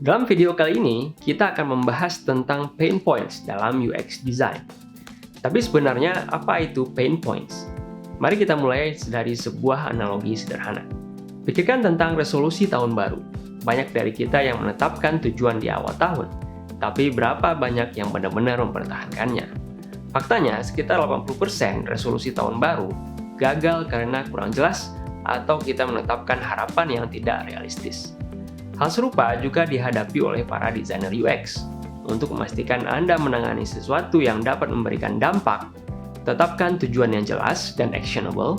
Dalam video kali ini, kita akan membahas tentang pain points dalam UX design. Tapi sebenarnya apa itu pain points? Mari kita mulai dari sebuah analogi sederhana. Pikirkan tentang resolusi tahun baru. Banyak dari kita yang menetapkan tujuan di awal tahun, tapi berapa banyak yang benar-benar mempertahankannya? Faktanya, sekitar 80% resolusi tahun baru gagal karena kurang jelas atau kita menetapkan harapan yang tidak realistis. Hal serupa juga dihadapi oleh para desainer UX. Untuk memastikan Anda menangani sesuatu yang dapat memberikan dampak, tetapkan tujuan yang jelas dan actionable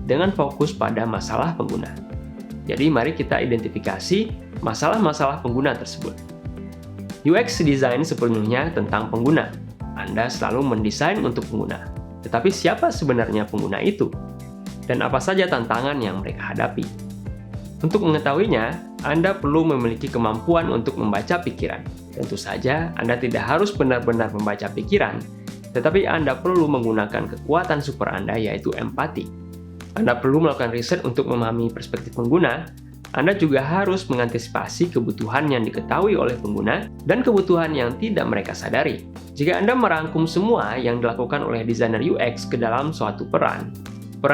dengan fokus pada masalah pengguna. Jadi mari kita identifikasi masalah-masalah pengguna tersebut. UX design sepenuhnya tentang pengguna. Anda selalu mendesain untuk pengguna. Tetapi siapa sebenarnya pengguna itu? Dan apa saja tantangan yang mereka hadapi? Untuk mengetahuinya, Anda perlu memiliki kemampuan untuk membaca pikiran. Tentu saja, Anda tidak harus benar-benar membaca pikiran, tetapi Anda perlu menggunakan kekuatan super Anda, yaitu empati. Anda perlu melakukan riset untuk memahami perspektif pengguna. Anda juga harus mengantisipasi kebutuhan yang diketahui oleh pengguna dan kebutuhan yang tidak mereka sadari. Jika Anda merangkum semua yang dilakukan oleh desainer UX ke dalam suatu peran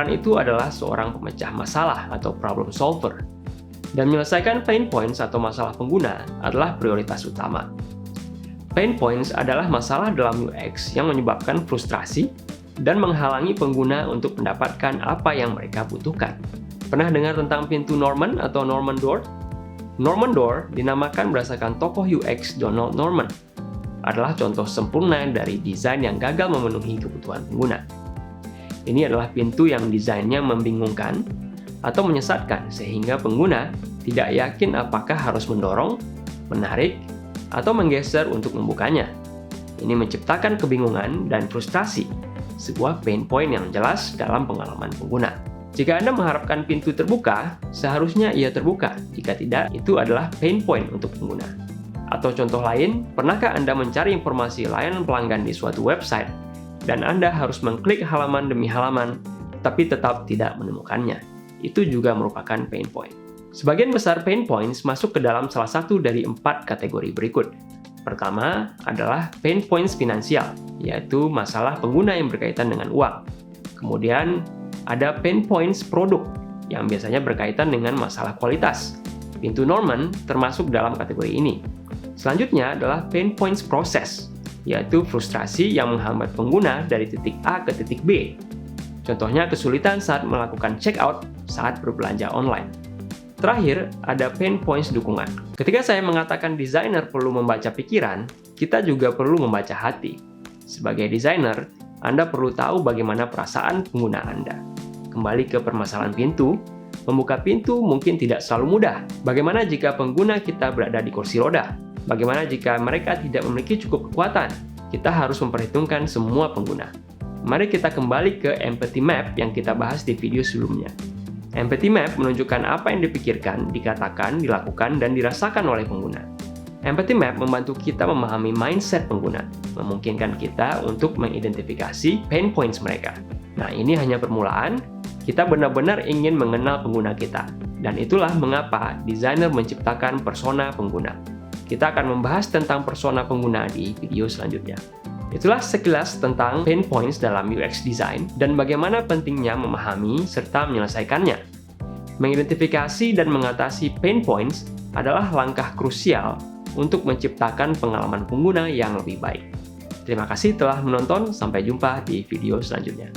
itu adalah seorang pemecah masalah atau problem solver. Dan menyelesaikan pain points atau masalah pengguna adalah prioritas utama. Pain points adalah masalah dalam UX yang menyebabkan frustrasi dan menghalangi pengguna untuk mendapatkan apa yang mereka butuhkan. Pernah dengar tentang pintu Norman atau Norman Door? Norman Door dinamakan berdasarkan tokoh UX Donald Norman. Adalah contoh sempurna dari desain yang gagal memenuhi kebutuhan pengguna. Ini adalah pintu yang desainnya membingungkan atau menyesatkan sehingga pengguna tidak yakin apakah harus mendorong, menarik, atau menggeser untuk membukanya. Ini menciptakan kebingungan dan frustrasi, sebuah pain point yang jelas dalam pengalaman pengguna. Jika Anda mengharapkan pintu terbuka, seharusnya ia terbuka. Jika tidak, itu adalah pain point untuk pengguna. Atau contoh lain, pernahkah Anda mencari informasi layanan pelanggan di suatu website dan Anda harus mengklik halaman demi halaman, tapi tetap tidak menemukannya? Itu juga merupakan pain point. Sebagian besar pain points masuk ke dalam salah satu dari 4 kategori berikut. Pertama adalah pain points finansial, yaitu masalah pengguna yang berkaitan dengan uang. Kemudian ada pain points produk, yang biasanya berkaitan dengan masalah kualitas. Pintu Norman termasuk dalam kategori ini. Selanjutnya adalah pain points proses, yaitu frustrasi yang menghambat pengguna dari titik A ke titik B. Contohnya kesulitan saat melakukan checkout saat berbelanja online. Terakhir, ada pain points dukungan. Ketika saya mengatakan desainer perlu membaca pikiran, kita juga perlu membaca hati. Sebagai desainer, Anda perlu tahu bagaimana perasaan pengguna Anda. Kembali ke permasalahan pintu, membuka pintu mungkin tidak selalu mudah. Bagaimana jika pengguna kita berada di kursi roda? Bagaimana jika mereka tidak memiliki cukup kekuatan? Kita harus memperhitungkan semua pengguna. Mari kita kembali ke empathy map yang kita bahas di video sebelumnya. Empathy map menunjukkan apa yang dipikirkan, dikatakan, dilakukan, dan dirasakan oleh pengguna. Empathy map membantu kita memahami mindset pengguna, memungkinkan kita untuk mengidentifikasi pain points mereka. Nah, ini hanya permulaan, kita benar-benar ingin mengenal pengguna kita. Dan itulah mengapa desainer menciptakan persona pengguna. Kita akan membahas tentang persona pengguna di video selanjutnya. Itulah sekilas tentang pain points dalam UX design dan bagaimana pentingnya memahami serta menyelesaikannya. Mengidentifikasi dan mengatasi pain points adalah langkah krusial untuk menciptakan pengalaman pengguna yang lebih baik. Terima kasih telah menonton, sampai jumpa di video selanjutnya.